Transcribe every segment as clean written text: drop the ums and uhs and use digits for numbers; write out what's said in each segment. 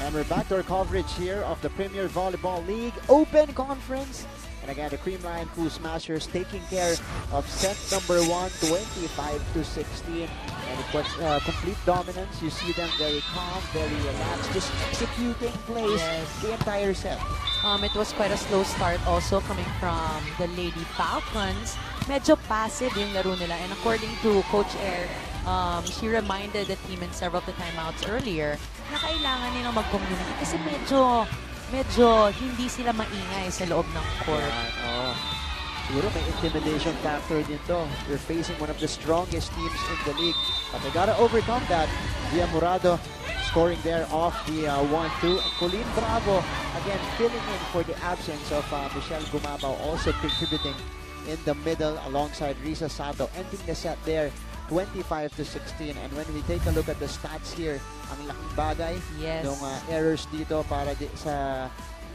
And we're back to our coverage here of the Premier Volleyball League Open Conference. And again, the Creamline Cool Smashers taking care of set number 1, 25-16. And it was complete dominance. You see them very calm, very relaxed, just executing plays the entire set. It was quite a slow start also coming from the Lady Falcons. Medyo passive yung laro nila. And according to Coach Air, she reminded the team in several of the timeouts earlier na kailangan nilang mag-communicate kasi medyo hindi sila maingay sa loob ng court. Yeah, siguro may intimidation factor dito. They're facing one of the strongest teams in the league. But they gotta overcome that. Via Morado scoring there off the 1-2. Colleen Bravo again filling in for the absence of Michelle Gumabao, also contributing in the middle alongside Risa Sato, ending the set there 25-16. And when we take a look at the stats here, ang laking bagay ng errors dito para sa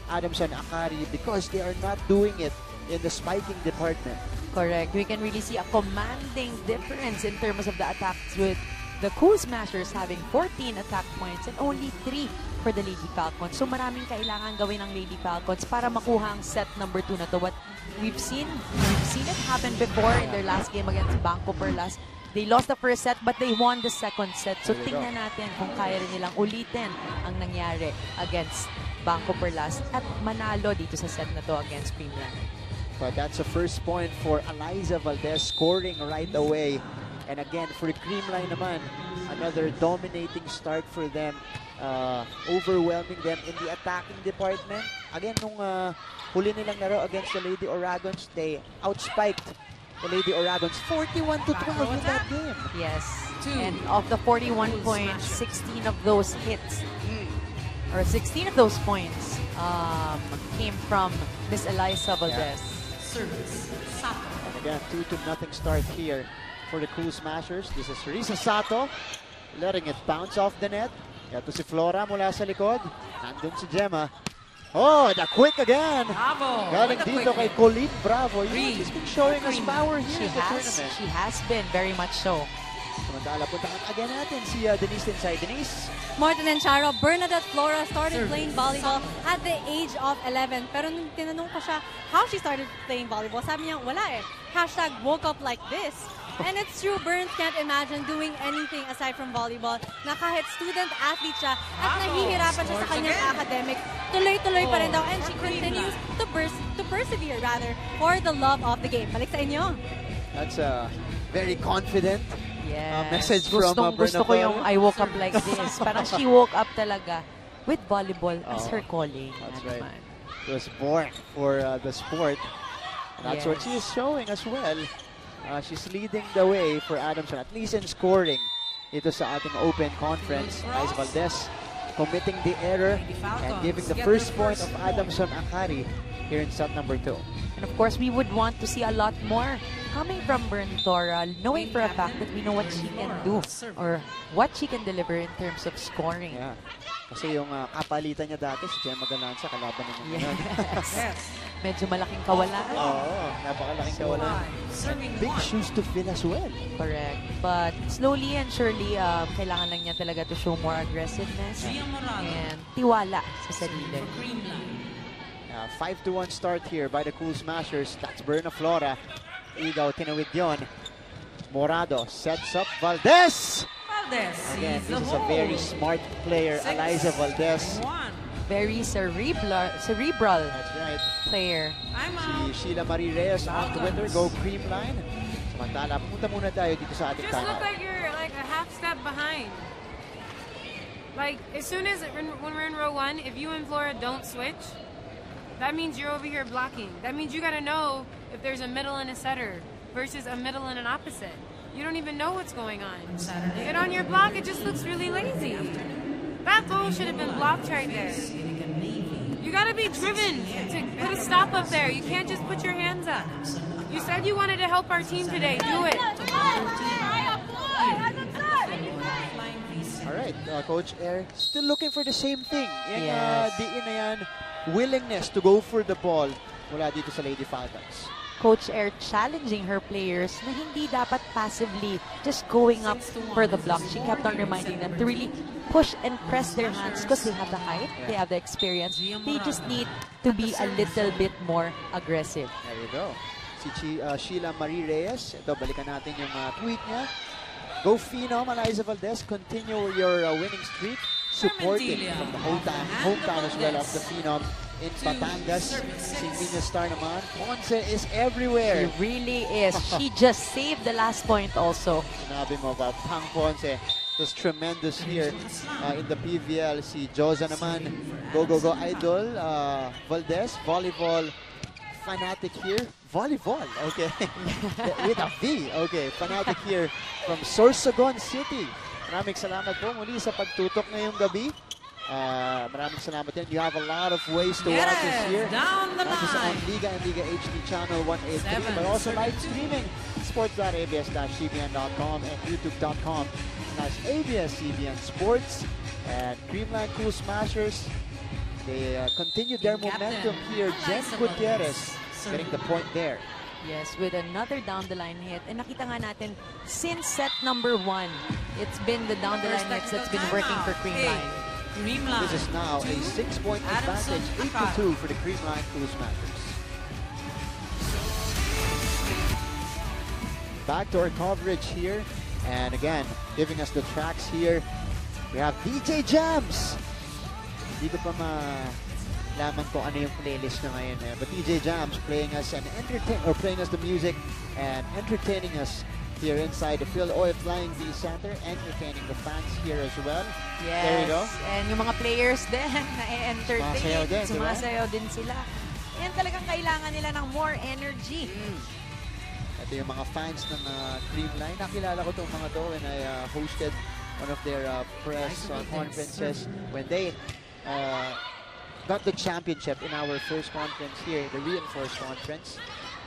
Adamson-Akari because they are not doing it in the spiking department. Correct. We can really see a commanding difference in terms of the attacks, with the Cool Smashers having 14 attack points and only 3 for the Lady Falcons. So maraming kailangan gawin ng Lady Falcons para makuha ang set number 2 na to. What we've seen it happen before in their last game against Bangko Perlas. They lost the first set but they won the second set. So tingnan natin kung kaya rin nilang ulitin ang nangyari against Bangko Perlas at manalo dito sa set na to against Creamline. But that's the first point for Eliza Valdez, scoring right away. And again, for Creamline naman, another dominating start for them, overwhelming them in the attacking department. Again, nung huli nilang laro against the Lady Oragons, they outspiked the Lady Oragons 41-12 in that game. Yes, and of the 41 points, 16 of those hits, or 16 of those points came from Miss Eliza Valdez. Service, Sato. And again, 2-0 start here for the Cool Smashers. This is Risa Sato letting it bounce off the net. Ito si Flora mula sa likod. Nandun si Gemma. Oh, the quick again. Bravo. Galing dito kay Colleen Bravo. She's been showing us power here in the tournament. She has been, very much so. Samantala, puntahan again natin si Denise inside. Denise? Martin and Charo, Bernadette Flora started playing volleyball at the age of 11. Pero nung tinanong ko siya how she started playing volleyball, sabi niya, wala eh. Hashtag woke up like this. And it's true, Burns can't imagine doing anything aside from volleyball, na kahit student-athlete siya at nahihirapan siya sa kanyang academic, tuloy-tuloy pa rin daw, and she continues to persevere rather for the love of the game. Balik sa inyo. That's a very confident message from Gusto ko yung I woke up like this. Parang she woke up talaga with volleyball as her calling. That's right. She was born for the sport. That's what she is showing as well. She's leading the way for Adamson, at least in scoring. Ito sa ating open conference. Eliza Valdez committing the error and giving the first point of Adamson-Akari here in set number 2. And of course, we would want to see a lot more coming from Berntora, knowing for a fact that we know what she can do or what she can deliver in terms of scoring. Yeah. Kasi yung kapalitan niya dati, si Gemma Galanza, kalaban niya. Yes. Medyo malaking kawalan. Oo, napakalaking kawalan. Big shoes to fill as well. Correct. But slowly and surely, kailangan lang niya talaga to show more aggressiveness and tiwala sa sarili. 5-1 start here by the Cool Smashers. That's Berna Flora. Igaw, tinawid yun. Morado sets up Valdez. Again, this is a very smart player, Eliza Valdez. Very cerebral. That's right. Player. Si Sheila Marie Reyes on Twitter, go Creamline. Samantala, pumunta muna tayo dito sa ating Just look like you're like a half step behind. Like, as soon as, when we're in row 1, if you and Flora don't switch, that means you're over here blocking. That means you gotta know if there's a middle and a setter versus a middle and an opposite. You don't even know what's going on. Get on your block, it just looks really lazy. That goal should have been blocked right there. You gotta be driven to put a stop up there. You can't just put your hands up. You said you wanted to help our team today. Do it. All right, Coach Air still looking for the same thing. Yung diin na yan, willingness to go for the ball mula dito sa Lady Falcons. Coach Air challenging her players na hindi dapat passively just going up for the block. She kept on reminding them to really push and press their hands because they have the height, they have the experience. They just need to be a little bit more aggressive. There you go. Si Sheila Marie Reyes. Ito, balikan natin yung tweet niya. Go Phenom, Eliza Valdez. Continue your winning streak. Supporting from the hometown as well of the Phenom in Batangas. Si Nina Star naman. Ponce is everywhere. She really is. She just saved the last point also. Sinabi mo about Pang Ponce. It was tremendous here in the PVL. Si Joza naman. Go, go, go, Idol. Valdez, volleyball fanatic here. Volleyball, okay. With a V, okay. Fanatic here from Sorsogon City. Maraming salamat po muli sa pagtutok ngayong gabi. Maraming salamat din. You have a lot of ways to watch us here. Not just on Liga and Liga HD channel 183, but also live streaming sports.abs-cbn.com and youtube.com/ABS-CBN Sports. And Creamline Cool Smashers, they continued their momentum here. Jen Gutierrez getting the point there. Yes, with another down-the-line hit. And nakita nga natin, since set number 1, it's been the down-the-line hits that's been working for Creamline. This is now a 6-point advantage, 8-2 for the Creamline Cool Smashers. Back to our coverage here. And again, giving us the tracks here. We have DJ Jams. Hindi ko pa malaman ko ano yung playlist na ngayon. But DJ Jams playing us playing us the music and entertaining us here inside the Phil Oil Flying V Center, entertaining the fans here as well. Yes. There you go. And yung mga players din na-entertain. Sumasayaw din sila. Yan talagang kailangan nila ng more energy. Ito yung mga fans ng Creamline. Nakilala ko itong mga to when I hosted one of their press conferences when they got the championship in our first conference here, the Reinforced Conference.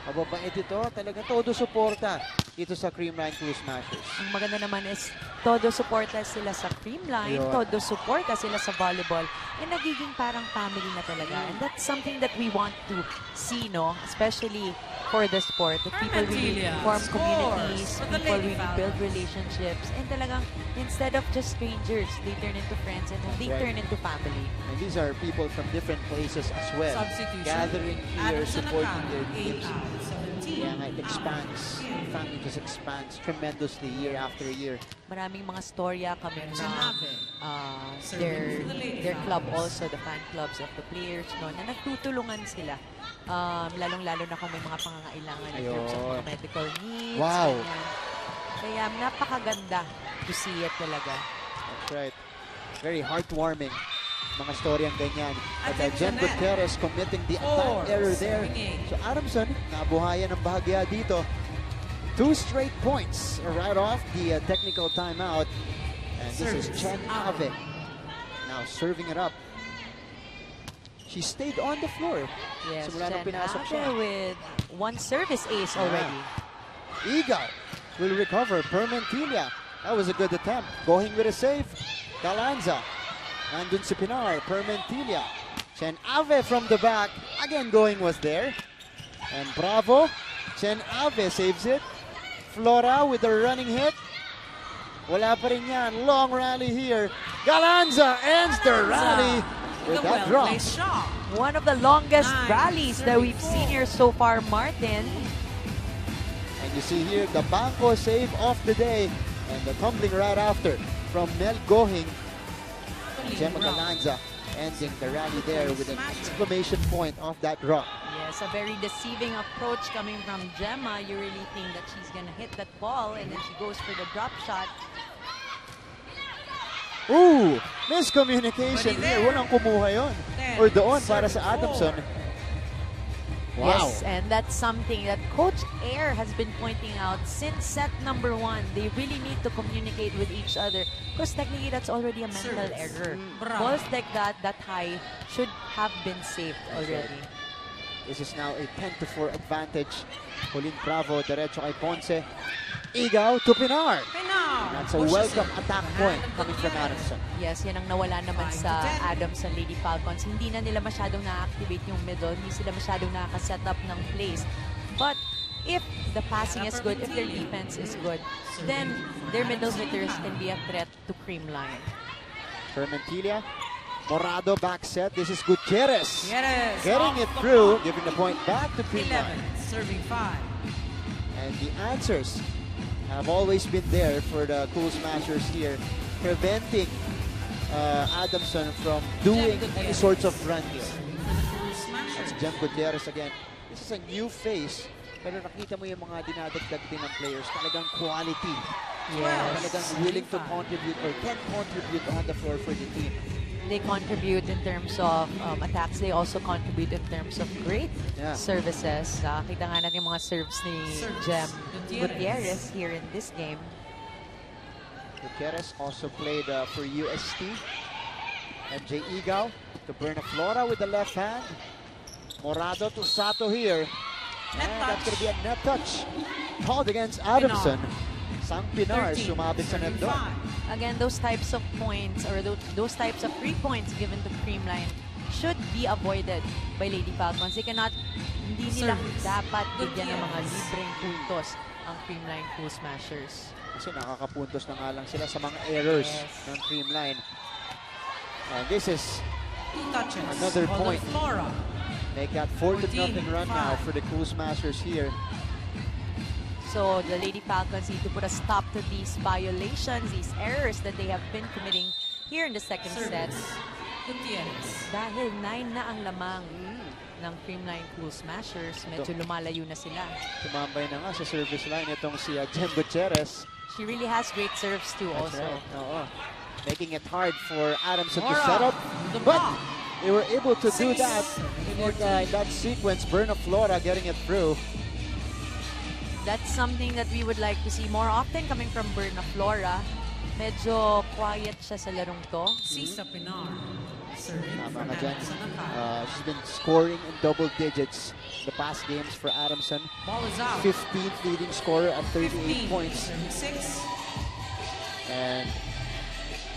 Mababait ito, talaga todo suporta dito sa Creamline Cool Smashers. Ang maganda naman is todo suporta sila sa Creamline, todo suporta sila sa volleyball, and nagiging parang family na talaga. And that's something that we want to see, no? Especially for the sport, that people really form communities, people really build relationships, and talagang instead of just strangers, they turn into friends and they turn into family. And these are people from different places as well, gathering here, supporting their teams. Yeah, it expands. The family just expands tremendously year after year. Maraming mga storya coming from their club also, the fan clubs of the players, no, na nagtutulungan sila. Lalong-lalo na kung may mga pangangailangan in terms of mga medical needs. Wow! Kaya napakaganda to see it talaga. That's right. Very heartwarming. Mga storyang ganyan. At Jen Gutierrez committing the attack error there. So Adamson, nabuhayan ng bahagya dito. 2 straight points right off the technical timeout. And this is Chen Ave now serving it up. She stayed on the floor. Yes, Chen Ave with 1 service ace already. Igaw will recover. Permentilla. That was a good attempt. Going with a save. Galanza. Nandun si Pinar. Permentilla. Chen Ave from the back. Again, going was there. And Bravo. Chen Ave saves it. Flora with a running hit. Wala pa rin yan. Long rally here. Galanza ends the rally with that drop. One of the longest rallies that we've seen here so far, Martin. And you see here the Banco save of the day. And the tumbling right after from Mel Gohing. Gemma Galanza ending the rally there with an exclamation point off that drop. Yes, a very deceiving approach coming from Gemma. You really think that she's gonna hit that ball, and then she goes for the drop shot. Ooh! Miscommunication here. Walang kumuha yun. Or doon para sa Adamson. Wow. Yes, and that's something that Coach Air has been pointing out since set number 1. They really need to communicate with each other because technically that's already a mental error. Balls like that high should have been saved already. This is now a 10-4 advantage. Pauline Bravo, diretso kay Ponce. Igaw to Pinar. That's a welcome attack point coming from Adamson. Yes, yan ang nawala naman sa Adamson Lady Falcons. Hindi na nila masyadong na-activate yung middle. Hindi sila masyadong nakaka-set up ng plays. But if the passing is good, if their defense is good, then their middle hitters can be a threat to Creamline. Fermentilla, Morado back set. This is Gutierrez. Gutierrez Getting it through, giving the point back to Creamline. 11, serving 5. And the answers have always been there for the Cool Smashers here, preventing Adamson from doing any sorts of run here. That's Jem Gutierrez again. This is a new face, pero nakita mo yung mga dinadagdag din ng players. Talagang quality. Yes. Talagang willing to contribute or can contribute on the floor for the team. They contribute in terms of attacks. They also contribute in terms of great services. Kita nga natin yung mga serves ni Jem Gutierrez here in this game. Gutierrez also played for UST. MJ Igaw to Bernaflora with the left hand. Morado to Sato here. And that's going to be a net touch. Called against Adamson. Sang Pinar sumabit sa net doon. Again, those types of points or those types of 3 points given to Creamline should be avoided by Lady Falcons. They cannot, hindi nila dapat bigyan ng mga libreng puntos ang Creamline Cool Smashers. Kasi nakakapuntos na nga lang sila sa mga errors ng Creamline. And this is another point. They got 4-0 run now for the Cool Smashers here. So the Lady Falcons need to put a stop to these violations, these errors that they have been committing here in the second set. Dahil 9 na ang lamang ng Creamline Cool Smashers, medyo lumalayo na sila. Tumambay na nga sa service line itong si Jem Gutierrez. She really has great serves too also. Right. Making it hard for Adamson to set up. But they were able to do that in that sequence. Bernaflora getting it through. That's something that we would like to see more often coming from Bernaflora. Medyo quiet siya sa larong to. Tama ka dyan. She's been scoring in double digits the past games for Adamson. 15th leading scorer at 38 points. And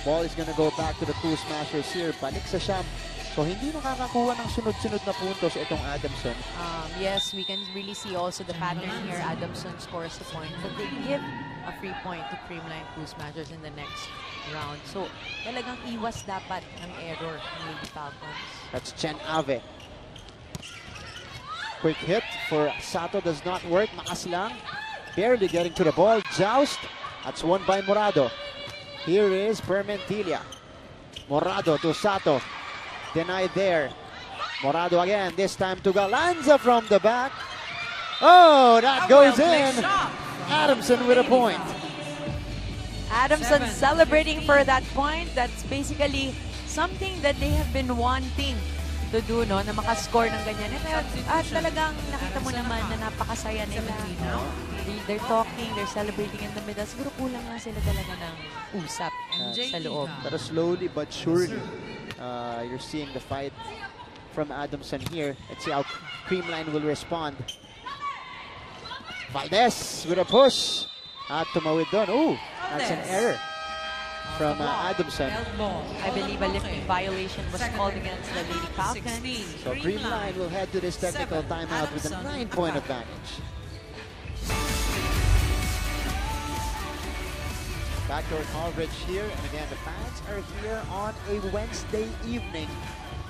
ball is gonna go back to the Cool Smashers here. Balik sa siyam. So hindi nakakakuha ng sunod-sunod na puntos itong Adamson. Yes, we can really see also the pattern here. Adamson scores the point, but they give a free point to Creamline Cool Smashers in the next round. So talagang iwas dapat ng error ng Lady Falcons. That's Chen Ave. Quick hit for Sato does not work. Makas lang. Barely getting to the ball. Joust. That's won by Morado. Here is Fermentilla. Morado to Sato. Denied there. Morado again, this time to Galanza from the back. Oh, that goes in. Adamson with a point. Adamson celebrating for that point. That's basically something that they have been wanting to do, no? Na makascore ng ganyan. At talagang nakita mo naman na napakasaya nila. They're talking, they're celebrating in the middle. Siguro kulang lang sila talaga ng usap sa loob. But slowly but surely, you're seeing the fight from Adamson here. Let's see how Creamline will respond. Valdez with a push. At tumawid doon. Ooh, that's an error from Adamson. I believe a lifting violation was called against the Lady Falcons. So Creamline will head to this technical timeout with a 9-point advantage. Backdoor coverage here, and again, the fans are here on a Wednesday evening.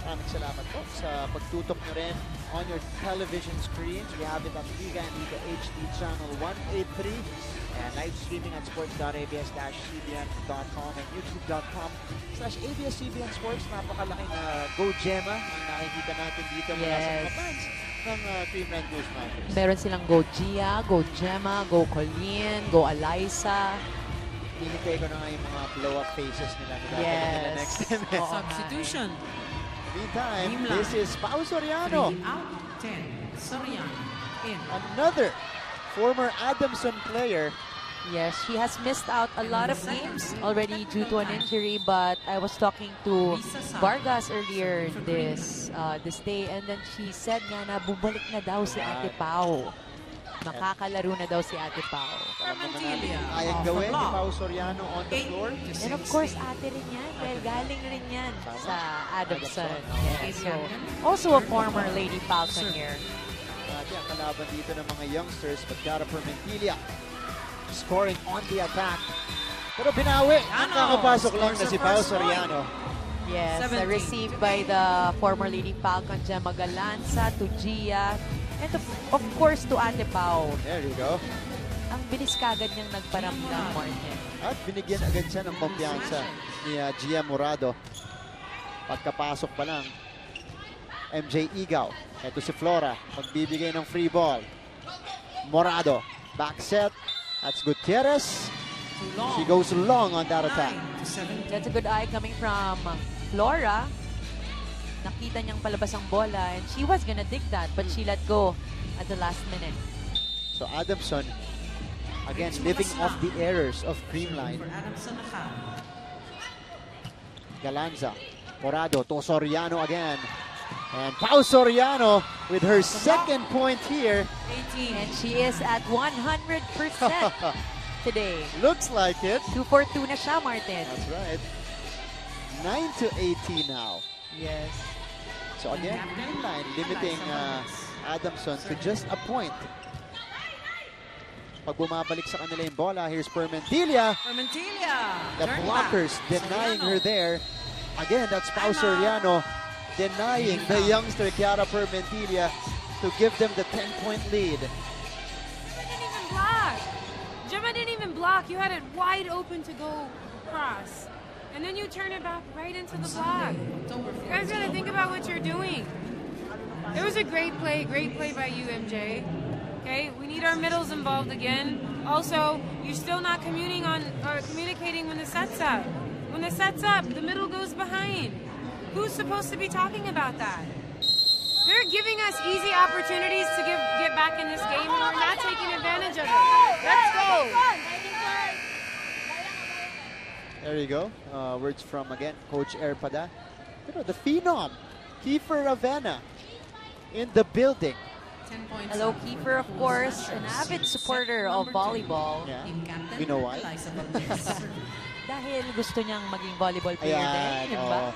Maraming salamat po sa pagtutok nyo rin on your television screens. We have it on Liga and Liga HD channel 183 and live streaming at sports.abs-cbn.com and youtube.com/ABS-CBN Sports. Napakalaking Go Gemma ang nakikita natin dito mula sa mga fans ng Creamline Cool Smashers. Meron silang Go Gia, Go Gemma, Go Colleen, Go Eliza. Hinintay ko na nga yung mga blow-up faces nila. Nila next time. Substitution. Meantime, this is Pao Soriano. 3 out, 10. Soriano in. Another former Adamson player. Yes, she has missed out a lot of games already due to an injury, but I was talking to Vargas earlier this day, and then she said na bubalik na daw si Ate Pao. Makakalaro na daw si Ate Pao. Ayang gawin ni Pao Soriano on the floor. And of course, ate rin yan. Dahil galing rin yan sa Adamson. Yeah, so, also a former Lady Falcon here. grabe ang kalaban dito ng mga youngsters. Magkara Permentilla scoring on the attack. Pero binawi. Nakakapasok lang na si Pao Soriano. Yes, 17. received by the former Lady Falcon, Gemma Galanza, to Gia, and of course to Ate Pao. There you go. Ang bilis kagad niyang nagparamdam, Martin. At binigyan agad siya ng kumpiyansa ni Gia Morado. Pagkapasok pa lang, MJ Igaw. Ito si Flora, magbibigay ng free ball. Morado, back set. That's Gutierrez. She goes long on that attack. That's a good eye coming from Flora. Nakita niyang palabas ang bola and she was gonna dig that but she let go at the last minute. So Adamson, again, living off the errors of Creamline. Adamson-Akari. Galanza, Morado to Soriano again. And Pao Soriano with her second point here. 18. And she is at 100% today. Looks like it. 2 for 2 na siya, Martin. That's right. 9-18 now. Yes. So again, Creamline limiting Adamson to just a point. Pag bumabalik sa kanila yung bola, here's Permentilla. The blockers denying her there. Again, that's Pao Soriano denying the youngster Chiara Permentilla to give them the 10-point lead. Didn't even block. Gemma didn't even block. You had it wide open to go cross. And then you turn it back right into the block. You guys gotta think about what you're doing. It was a great play by you, MJ. Okay, we need our middles involved again. Also, you're still not communicating when the set's up. When the set's up, the middle goes behind. Who's supposed to be talking about that? They're giving us easy opportunities to get back in this game, and we're not taking advantage of it. Let's go. There you go. Words from, again, Coach Erpada. Pero the phenom, Kiefer Ravenna, in the building. 10 points. Hello, Kiefer, of course, an avid supporter of volleyball. Yeah. Team captain, You know why? Eliza Valdez. Dahil gusto niyang maging volleyball player Ayan, din, di ba?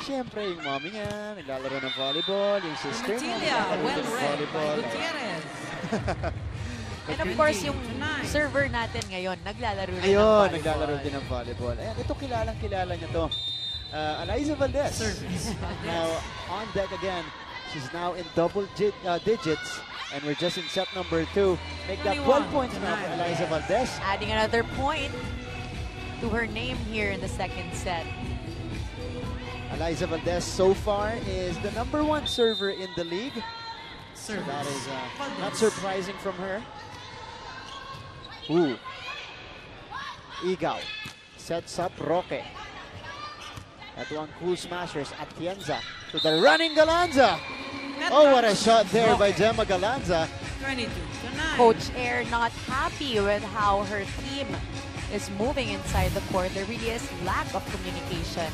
Siyempre, yung mommy niya, naglalaro ng volleyball. Yung sister niya, Permentilla, naglalaro well ng read by volleyball. Gutierrez. And of course, yung 20-9. server natin ngayon, naglalaro rin ng Ayun, volleyball. naglalaro din ng volleyball. Ayan, ito kilala niya to. Eliza Valdez. Service. Now, on deck again. She's now in double digits. And we're just in set number 2. Make that 12 points now for Eliza Valdez. Adding another point to her name here in the second set. Eliza Valdez so far is the #1 server in the league. So Service. that is not surprising from her. Ooh. Igaw sets up Roque. Ito ang Cool Smashers. Atienza to the running Galanza. Oh, what a shot there by Gemma Galanza. 22-9. Coach Air not happy with how her team is moving inside the court. There really is lack of communication.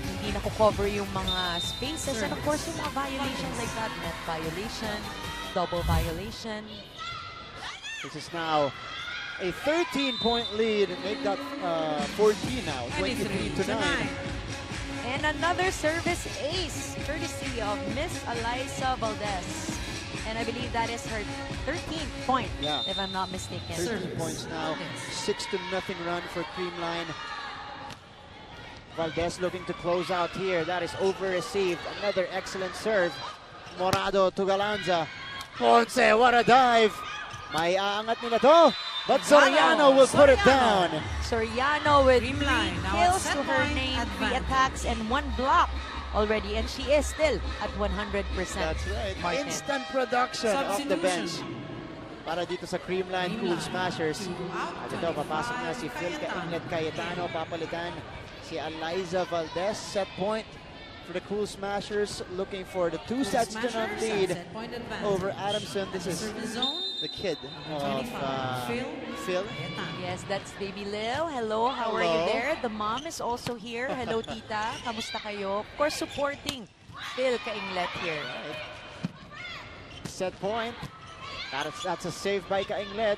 Hindi na-cover yung mga spaces and of course yung mga violations like that. Net violation, double violation. This is now a 13-point lead. Make that 14 now. 23-9. And another service ace, courtesy of Miss Eliza Valdez. And I believe that is her 13th point, Yeah. if I'm not mistaken. 13 points now. 6-0 run for Creamline. Valdez looking to close out here. That is over-received. Another excellent serve. Morado to Galanza. Ponce, what a dive. May aangat nila to. But Soriano will put it down. Soriano with 3 Creamline, now kills at to set her point name, 3 advantage. attacks, and 1 block already. And she is still at 100%. That's right. Martin. Instant production off the bench. Substitution. Para dito sa Creamline Cool Smashers. At ito, papasok na si Phil Cayetano. Papalitan si Eliza Valdez. Set point for the Cool Smashers. Looking for the 2 sets to none lead over Adamson. This is Service zone. the kid of 25. Phil. Yes, that's Baby Lil. Hello, how are you Hello. there? The mom is also here. Hello, tita. Kamusta kayo? Of course, supporting Phil Kainglet here. Set point. That's a save by Kainglet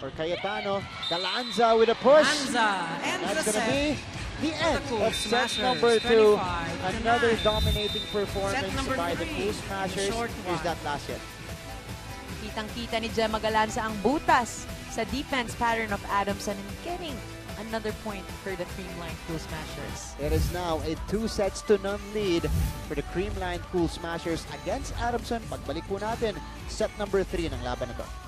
or Cayetano. Galanza with a push. Anza ends That's the going to set. be the end Cool of set Smashers, number 2. 25-9. Another dominating performance Set number by the 3, Cool Smashers. short Here's one. that last hit. Kitang-kita ni Gemma Galanza ang butas sa defense pattern of Adamson and getting another point for the Creamline Cool Smashers. It is now a 2-0 lead for the Creamline Cool Smashers against Adamson. Pagbalik po natin, set number 3 ng laban na to.